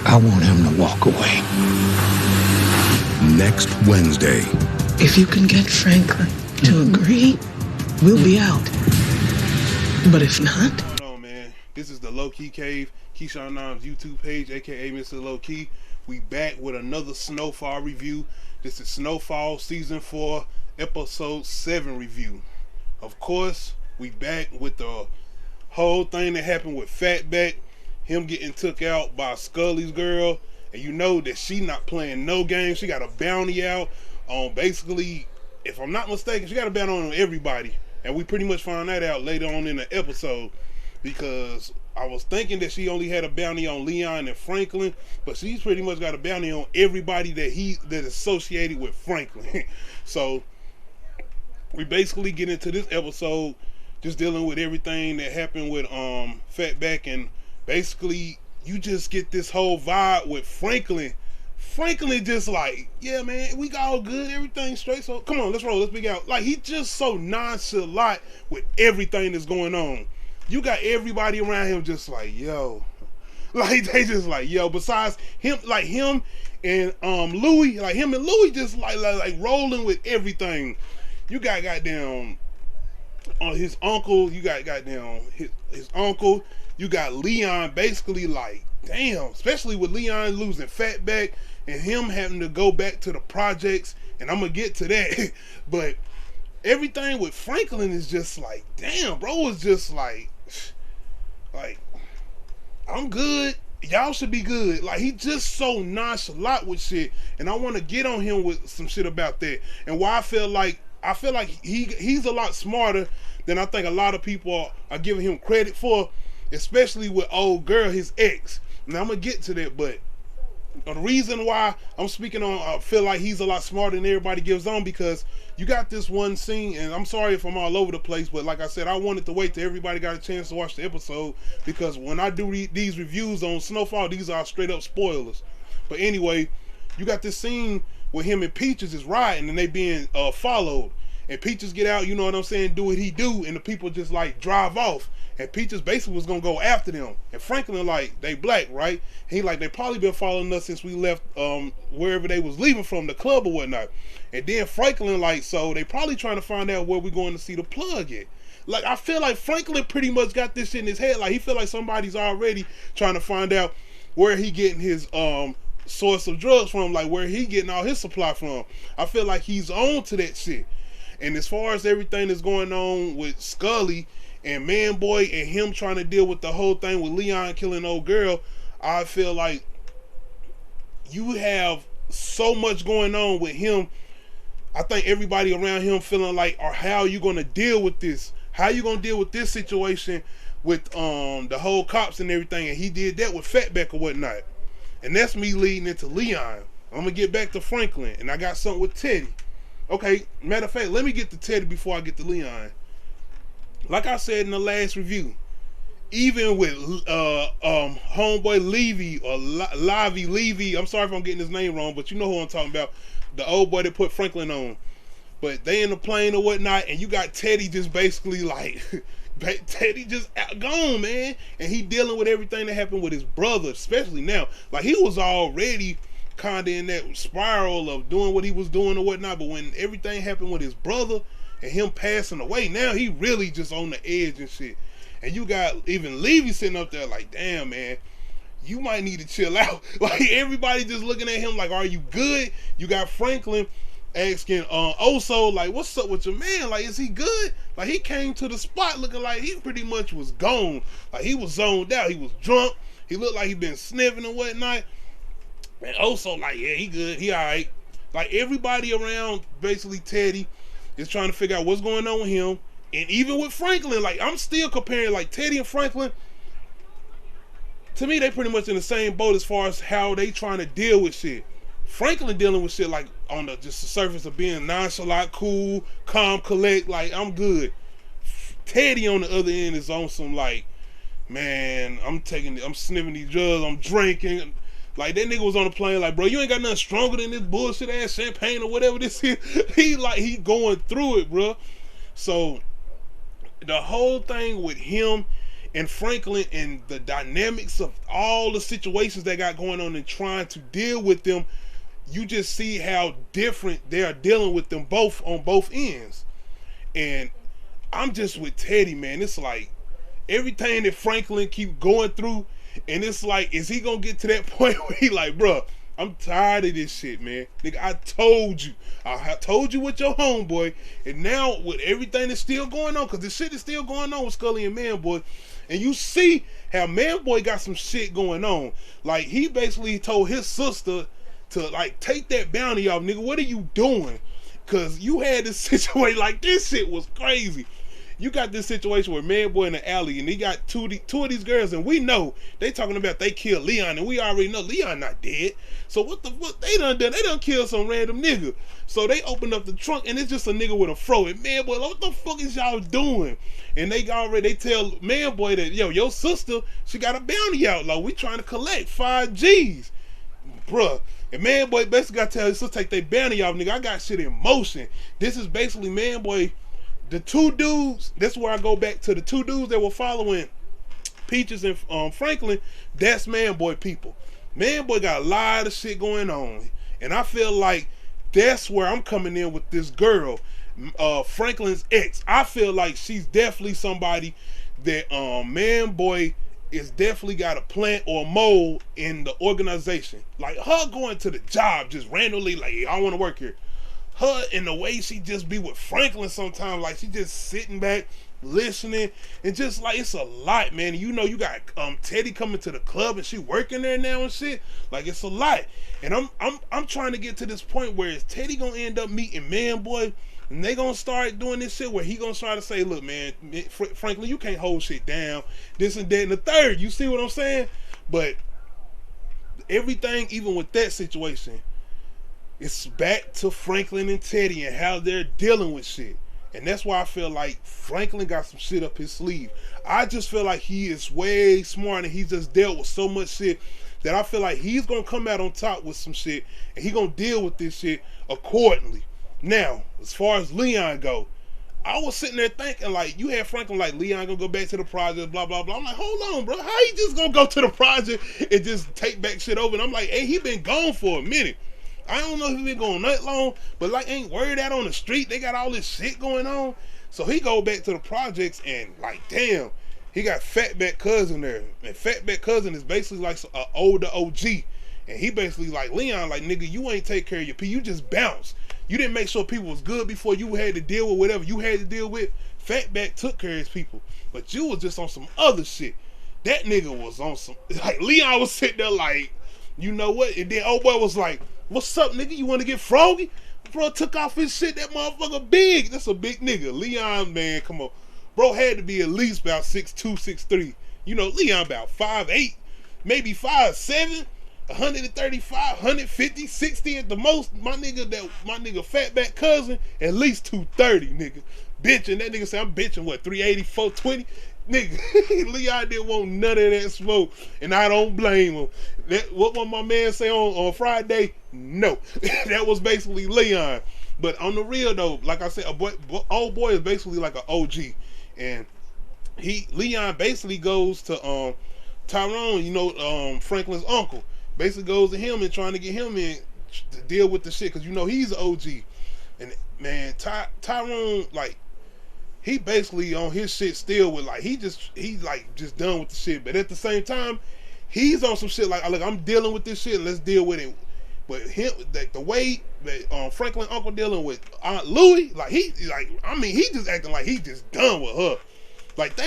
I want him to walk away. Next Wednesday. If you can get Franklin to agree, we'll be out. But if not... What's going on, man? This is the Low Key Cave, Keyshawn Nam's YouTube page, aka Mr. Low Key. We back with another Snowfall review. This is Snowfall Season 4, Episode 7 review. Of course, we back with the whole thing that happened with Fatback, him getting took out by Scully's girl, and you know that she not playing no games. She got a bounty out on basically, if I'm not mistaken, she got a bounty on everybody, and we pretty much found that out later on in the episode, because I was thinking that she only had a bounty on Leon and Franklin, but she's pretty much got a bounty on everybody that is associated with Franklin. So we basically get into this episode just dealing with everything that happened with Fatback, and basically you just get this whole vibe with Franklin. Franklin just like, yeah man, we got all good, everything's straight, so come on, let's roll, let's big out. Like, he just so nonchalant with everything that's going on. You got everybody around him just like, yo. Like, they just like, yo. Besides him, like him and Louis, like him and Louis just like rolling with everything. You got goddamn his uncle, you got goddamn his uncle, you got Leon basically like, damn, especially with Leon losing Fatback and him having to go back to the projects, and I'm gonna get to that. But everything with Franklin is just like, damn, bro, is just like, I'm good, y'all should be good. Like, he just so nonchalant with shit, and I want to get on him with some shit about that, and why I feel like he's a lot smarter than I think a lot of people are giving him credit for, especially with old girl, his ex. Now I'm gonna get to that, but the reason why I'm speaking on, I feel like he's a lot smarter than everybody gives on, because you got this one scene, and I'm sorry if I'm all over the place, but like I said, I wanted to wait till everybody got a chance to watch the episode, because when I do these reviews on Snowfall, these are straight up spoilers. But anyway, you got this scene where him and Peaches is riding and they being followed, and Peaches get out, you know what I'm saying, do what he do, and the people just like drive off, and Peaches basically was gonna go after them, and Franklin like, they black, right? He like, they probably been following us since we left wherever they was leaving from, the club or whatnot. And then Franklin like, so they probably trying to find out where we going to see the plug at. Like, I feel like Franklin pretty much got this shit in his head. Like, he feel like somebody's already trying to find out where he getting his source of drugs from, like where he getting all his supply from. I feel like he's on to that shit. And as far as everything that's going on with Scully and Manboy and him trying to deal with the whole thing with Leon killing old girl, I feel like you have so much going on with him. I think everybody around him feeling like, or how are you going to deal with this? How are you going to deal with this situation with the whole cops and everything? And he did that with Fatback or whatnot. And that's me leading into Leon. I'm going to get back to Franklin, and I got something with Teddy. Okay, matter of fact, let me get to Teddy before I get to Leon. Like I said in the last review, even with homeboy Levy, or Levy, I'm sorry if I'm getting his name wrong, but you know who I'm talking about, the old boy that put Franklin on. But they in the plane or whatnot, and you got Teddy just basically like, Teddy just gone, man, and he dealing with everything that happened with his brother, especially now. Like, he was already kind of in that spiral of doing what he was doing or whatnot, but when everything happened with his brother and him passing away, now he really just on the edge and shit. And you got even Levy sitting up there like, damn, man, you might need to chill out. Like, everybody just looking at him like, are you good? You got Franklin asking Oso, like, what's up with your man? Like, is he good? Like, he came to the spot looking like he pretty much was gone. Like, he was zoned out. He was drunk. He looked like he been sniffing and whatnot. And Oso like, yeah, he good. He all right. Like, everybody around basically Teddy is trying to figure out what's going on with him. And even with Franklin, like, I'm still comparing, like, Teddy and Franklin, to me, they pretty much in the same boat as far as how they trying to deal with shit. Franklin dealing with shit, like, on the just the surface of being nonchalant, cool, calm, collect, like, I'm good. Teddy on the other end is on some, like, man, I'm sniffing these drugs, I'm drinking. Like, that nigga was on the plane like, bro, you ain't got nothing stronger than this bullshit ass champagne or whatever this is. he going through it, bro. So the whole thing with him and Franklin and the dynamics of all the situations they got going on and trying to deal with them, you just see how different they are dealing with them both on both ends. And I'm just with Teddy, man. It's like everything that Franklin keep going through, and it's like, is he gonna get to that point where he like, bruh, I'm tired of this shit, man. Nigga, I told you. I told you with your homeboy, and now with everything that's still going on, because this shit is still going on with Scully and Manboy, and you see how Manboy got some shit going on. Like, he basically told his sister to, like, take that bounty off, nigga. What are you doing? Because you had this situation, like, this shit was crazy. You got this situation where Manboy in the alley, and he got two of these girls, and we know they talking about they killed Leon, and we already know Leon not dead. So what the fuck they done done? They done killed some random nigga. So they opened up the trunk, and it's just a nigga with a fro. And Manboy, like, what the fuck is y'all doing? And they tell Manboy that, yo, your sister, she got a bounty out. Like, we trying to collect 5 G's. Bruh. And Manboy basically got to tell his sister, take their bounty off, nigga. I got shit in motion. This is basically Manboy. The two dudes, that's where I go back to the two dudes that were following Peaches and Franklin. That's Manboy people. Manboy got a lot of shit going on, and I feel like that's where I'm coming in with this girl, Franklin's ex. I feel like she's definitely somebody that Manboy is definitely got a plant or a mole in the organization. Like, her going to the job just randomly, like, I want to work here. Her and the way she just be with Franklin sometimes, like, she just sitting back, listening, and just like, it's a lot, man. You know, you got Teddy coming to the club and she working there now and shit. Like, it's a lot. And I'm trying to get to this point where is Teddy gonna end up meeting Manboy, and they gonna start doing this shit where he gonna try to say, look, man, Franklin, you can't hold shit down, this and that and the third. You see what I'm saying? But everything, even with that situation, it's back to Franklin and Teddy and how they're dealing with shit. And that's why I feel like Franklin got some shit up his sleeve. I just feel like he is way smart, and he's just dealt with so much shit that I feel like he's going to come out on top with some shit, and he going to deal with this shit accordingly. Now, as far as Leon go, I was sitting there thinking, like, you had Franklin like, Leon gonna go back to the project, blah, blah, blah. I'm like, hold on, bro. How he just gonna go to the project and just take back shit over? And I'm like, hey, he been gone for a minute. I don't know if he been going that long, but like, ain't word out on the street. They got all this shit going on. So he go back to the projects, and like, damn, he got Fatback Cousin there. And Fatback Cousin is basically like an older OG. And he basically like, Leon, like, nigga, you ain't take care of your people. You just bounce. You didn't make sure people was good before you had to deal with whatever you had to deal with. Fatback took care of his people. But you was just on some other shit. That nigga was on some, like, Leon was sitting there like, you know what? And then old boy was like, what's up, nigga? You want to get froggy? Bro took off his shit. That motherfucker big. That's a big nigga. Leon, man, come on. Bro had to be at least about 6'2", 6'3". You know, Leon about 5'8", maybe 5'7", 135, 150, 60 at the most. My nigga Fatback Cousin, at least 230, nigga. Benching. That nigga say, I'm benching, what, 380, 420? Nigga, Leon didn't want none of that smoke, and I don't blame him. What my man say on Friday? No. That was basically Leon. But on the real though, like I said, old boy is basically like an OG, and Leon basically goes to Tyrone, you know, Franklin's uncle, basically goes to him and trying to get him in to deal with the shit, because you know he's an OG. And man, Tyrone, like, he basically on his shit still with, like, he's like just done with the shit. But at the same time, he's on some shit like, look, I'm dealing with this shit, let's deal with it. But him, like, the way that Franklin uncle dealing with Aunt Louie, like, he just acting like he just done with her. Like,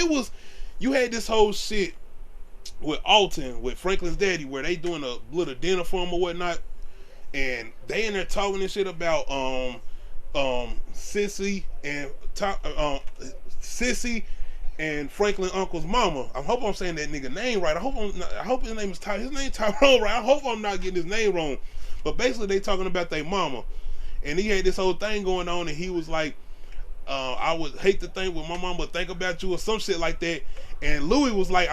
you had this whole shit with Alton, with Franklin's daddy, where they doing a little dinner for him or whatnot, and they in there talking this shit about Sissy and Franklin uncle's mama. I hope I'm saying that nigga name right. I hope his name is Tyrone right. I hope I'm not getting his name wrong. But basically they talking about their mama, and he had this whole thing going on, and he was like, I would hate to think what my mama would think about you or some shit like that. And Louis was like,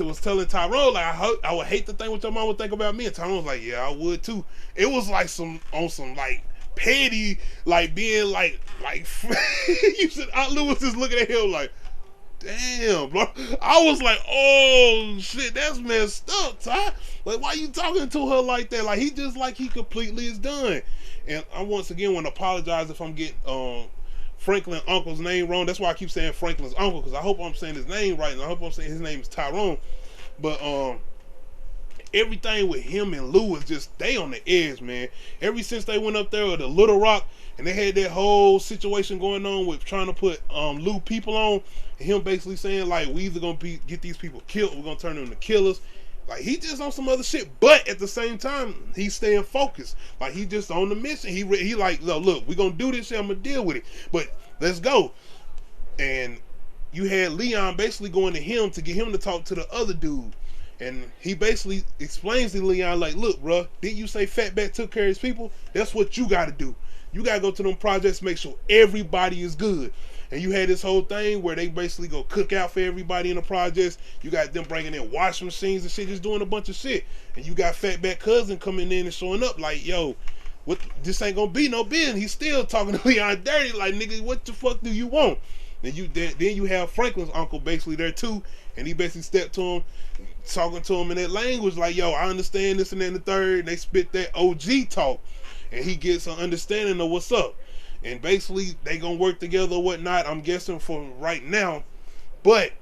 was telling Tyrone, like, I would hate to think what your mom would think about me. And Tyrone was like, yeah, I would too. It was like some like petty, like being like you said, Aunt Louis is looking at him like, damn, bro. I was like, oh shit, that's messed up, Ty. Like, why you talking to her like that? Like, he just like he completely is done. And I once again want to apologize if I'm getting Franklin uncle's name wrong. That's why I keep saying Franklin's uncle, because I hope I'm saying his name right, and I hope I'm saying his name is Tyrone. But everything with him and Lou is just, they on the edge, man. Ever since they went up there with the Little Rock, and they had that whole situation going on with trying to put Lou people on, and him basically saying like, we either gonna get these people killed, or we're gonna turn them into killers. Like, he just on some other shit, but at the same time, he's staying focused. Like, he just on the mission. He like, look, we gonna do this shit, I'm gonna deal with it, but let's go. And you had Leon basically going to him to get him to talk to the other dude. And he basically explains to Leon, like, look, bro, didn't you say Fatback took care of his people? That's what you got to do. You got to go to them projects, make sure everybody is good. And you had this whole thing where they basically go cook out for everybody in the projects. You got them bringing in washing machines and shit, just doing a bunch of shit. And you got Fatback cousin coming in and showing up like, yo, what? This ain't going to be no business. He's still talking to Leon dirty, like, nigga, what the fuck do you want? Then you have Franklin's uncle basically there too, and he basically stepped to him, talking to him in that language like, yo, I understand this and then the third, and they spit that OG talk, and he gets an understanding of what's up. And basically they gonna work together or whatnot, I'm guessing, for right now. But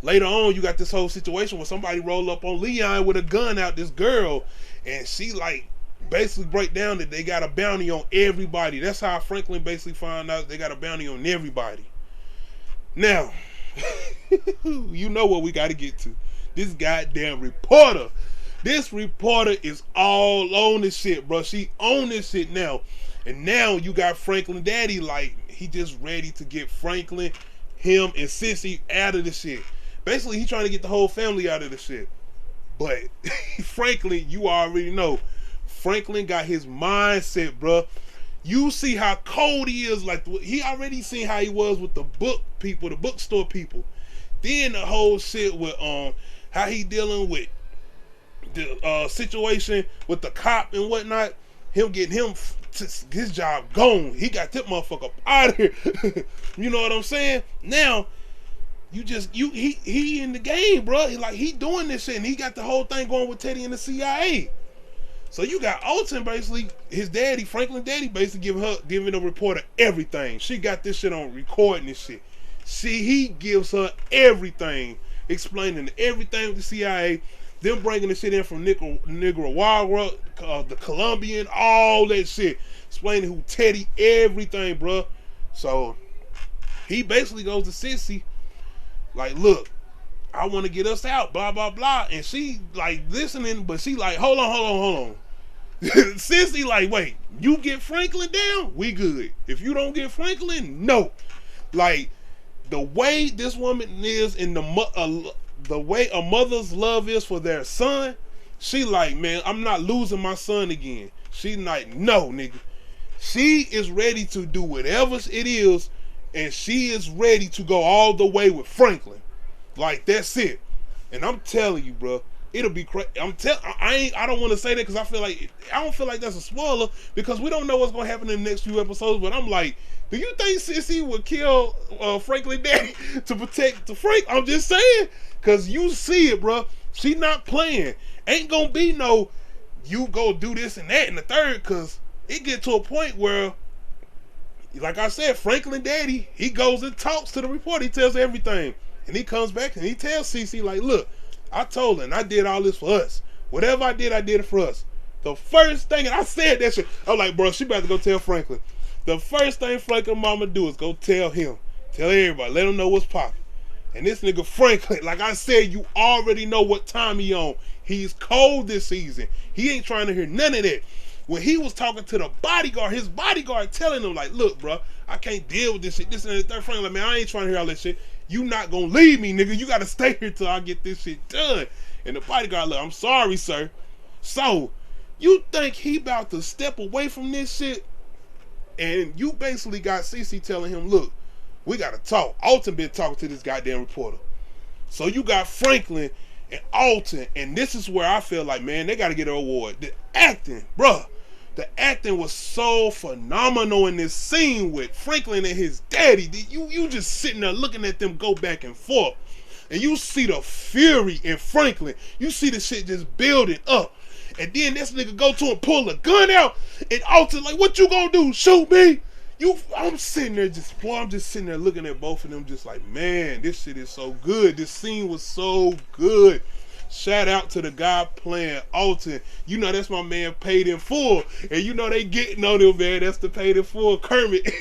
later on, you got this whole situation where somebody roll up on Leon with a gun out, this girl, and she like basically break down that they got a bounty on everybody. That's how Franklin basically found out they got a bounty on everybody. Now, you know what we got to get to. This goddamn reporter. This reporter is all on this shit, bro. She on this shit now. And now you got Franklin Daddy, like, he just ready to get Franklin, him, and Sissy out of the shit. Basically, he trying to get the whole family out of the shit. But Franklin, you already know, Franklin got his mindset, bro. You see how cold he is. Like, he already seen how he was with the book people, the bookstore people. Then the whole shit with how he dealing with the situation with the cop and whatnot. Him getting his job gone. He got that motherfucker out of here. You know what I'm saying? Now he in the game, bro. He doing this shit, and he got the whole thing going with Teddy and the CIA. So you got Alton, basically, his daddy, Franklin Daddy, basically giving the reporter everything. She got this shit on recording this shit. See, he gives her everything, explaining everything with the CIA, them bringing the shit in from Nicaragua, the Colombian, all that shit, explaining who Teddy, everything, bro. So he basically goes to Sissy, like, look, I want to get us out, blah, blah, blah. And she, like, listening, but she like, hold on. Sissy, like, wait, you get Franklin down, we good. If you don't get Franklin, no. Like, the way this woman is, in the way a mother's love is for their son, she like, man, I'm not losing my son again. She like, no, nigga. She is ready to do whatever it is, and she is ready to go all the way with Franklin. Like, that's it. And I'm telling you, bro, it'll be crazy. I don't want to say that because I don't feel like that's a spoiler, because we don't know what's gonna happen in the next few episodes. But I'm like, do you think Sissy would kill Franklin Daddy to protect the Frank? I'm just saying, because you see it, bro. She not playing. Ain't gonna be no, you go do this and that and the third, because it get to a point where, like I said, Franklin Daddy, he goes and talks to the reporter. He tells everything. And he comes back and he tells Cece, like, look, I told her and I did all this for us. Whatever I did it for us. The first thing, and I said that shit, I'm like, bro, she about to go tell Franklin. The first thing Franklin mama do is go tell him. Tell everybody. Let him know what's popping. And this nigga Franklin, like I said, you already know what time he on. He's cold this season. He ain't trying to hear none of that. When he was talking to the bodyguard, his bodyguard telling him, like, look, bro, I can't deal with this shit. This and the third. Franklin, like, man, I ain't trying to hear all that shit. You not gonna leave me, nigga. You gotta stay here till I get this shit done. And the bodyguard, look, I'm sorry, sir. So, you think he about to step away from this shit? And you basically got Cece telling him, look, we gotta talk. Alton been talking to this goddamn reporter. So you got Franklin and Alton, and this is where I feel like, man, they gotta get an award. The acting, bruh. The acting was so phenomenal in this scene with Franklin and his daddy. You just sitting there looking at them go back and forth. And you see the fury in Franklin. You see the shit just building up. And then this nigga go to him, pull a gun out, and Alton like, what you gonna do? Shoot me? I'm sitting there I'm just sitting there looking at both of them just like, man, this shit is so good. This scene was so good. Shout out to the guy playing Alton. You know that's my man Paid in Full. And you know they getting on him, man. That's the Paid in Full Kermit.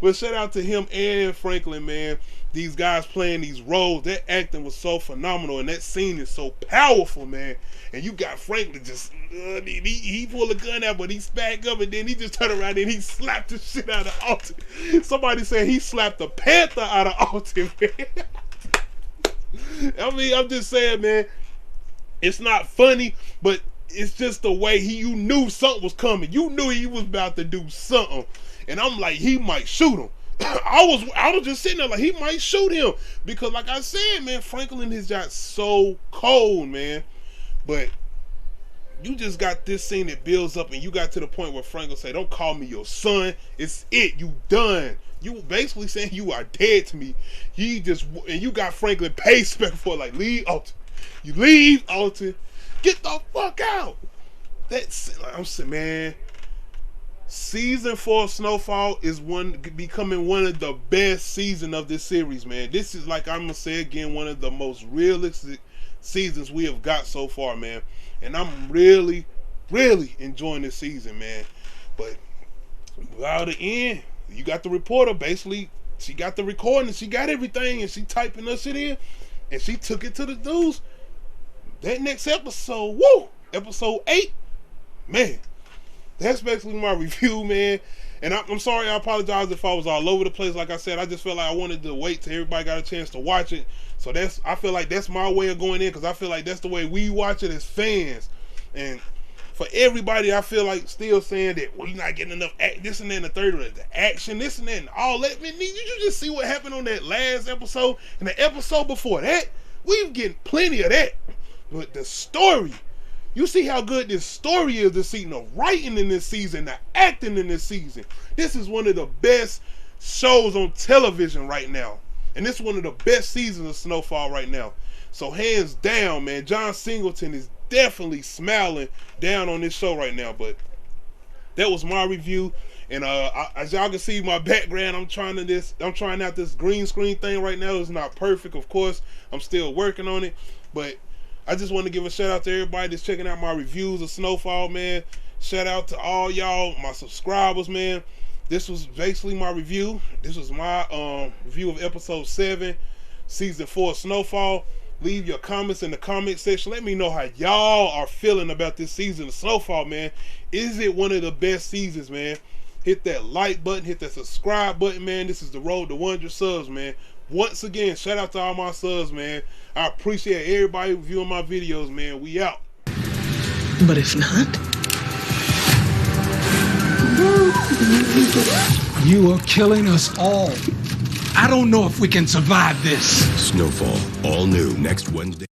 But shout out to him and Franklin, man. These guys playing these roles. That acting was so phenomenal. And that scene is so powerful, man. And you got Franklin just, he pulled a gun out, but he spanked up, and then he just turned around and he slapped the shit out of Alton. Somebody said he slapped the panther out of Alton, man. I mean, I'm just saying, man, it's not funny, but it's just the way you knew something was coming. You knew he was about to do something. And I'm like, he might shoot him. I was just sitting there like, he might shoot him. Because like I said, man, Franklin has got so cold, man. But you just got this scene that builds up, and you got to the point where Franklin say, don't call me your son. It's it. You done. You basically saying you are dead to me. And you got Franklin pacing back and forth like, leave Alton. You leave Alton. Get the fuck out. I'm saying, man, season 4 of Snowfall is becoming one of the best seasons of this series, man. This is, like I'm gonna say again, one of the most realistic seasons we have got so far, man. And I'm really, really enjoying this season, man. But by the end, you got the reporter, basically, she got the recording, she got everything, and she typing her shit in, and she took it to the news. That next episode, woo, episode 8, man, that's basically my review, man. And I'm sorry, I apologize if I was all over the place. Like I said, I just felt like I wanted to wait till everybody got a chance to watch it. So I feel like that's my way of going in, because I feel like that's the way we watch it as fans. And for everybody, I feel like still saying that, well, you're not getting enough this and that and the third one, the action, this and that and all that. Man, did you just see what happened on that last episode and the episode before that? We've getting plenty of that. But the story, you see how good this story is this season, the writing in this season, the acting in this season. This is one of the best shows on television right now. And this is one of the best seasons of Snowfall right now. So hands down, man, John Singleton is definitely smiling down on this show right now. But that was my review. And as y'all can see my background, I'm trying out this green screen thing right now. It's not perfect, of course. I'm still working on it. But I just want to give a shout out to everybody that's checking out my reviews of Snowfall, man. Shout out to all y'all, my subscribers, man. This was basically my review. This was my review of episode 7, season 4 of Snowfall. Leave your comments in the comment section. Let me know how y'all are feeling about this season of Snowfall, man. Is it one of the best seasons, man? Hit that like button, hit that subscribe button, man. This is the road to 100 subs, man. Once again, shout out to all my subs, man. I appreciate everybody viewing my videos, man. We out. But if not, you are killing us all. I don't know if we can survive this. Snowfall, all new next Wednesday.